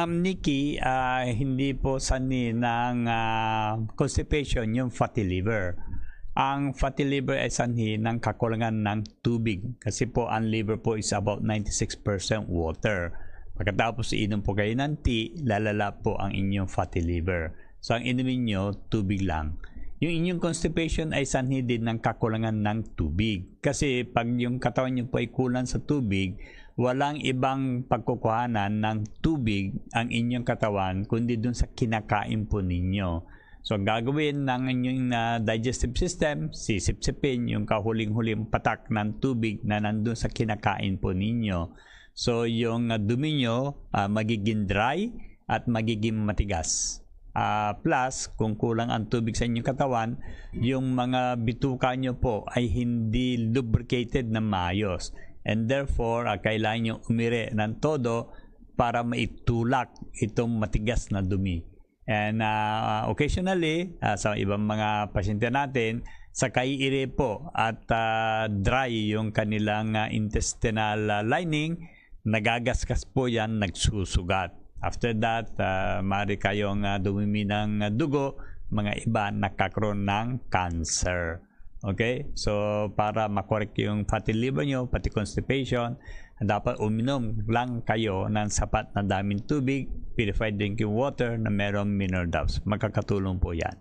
Nikki, hindi po sanhi ng constipation yung fatty liver. Ang fatty liver ay sanhi ng kakulangan ng tubig kasi po ang liver po is about 96% water. Pagkatapos inom po kayo ng tea, lalala po ang inyong fatty liver. So ang inumin nyo, tubig lang. Yung inyong constipation ay sanhi din ng kakulangan ng tubig. Kasi pag yung katawan nyo po ay kulang sa tubig, walang ibang pagkukuhanan ng tubig ang inyong katawan kundi dun sa kinakain po ninyo. So gagawin ng inyong digestive system, sisip-sipin yung kahuling-huling patak ng tubig na nandun sa kinakain po ninyo. So yung dumi nyo magiging dry at magiging matigas. Plus, kung kulang ang tubig sa inyong katawan, yung mga bituka nyo po ay hindi lubricated na maayos. And therefore, kailangan nyo umire ng todo para maitulak itong matigas na dumi. And occasionally, sa ibang mga pasyente natin, sa kaiire po at dry yung kanilang intestinal lining, nagagaskas po yan, nagsusugat. After that, maaari kayong dumimi ng dugo, mga iba nakakaroon ng cancer. Okay? So, para makorek yung fatty liver nyo, pati constipation, dapat uminom lang kayo ng sapat na daming tubig, purified drinking water na merong mineral salts. Magkakatulong po yan.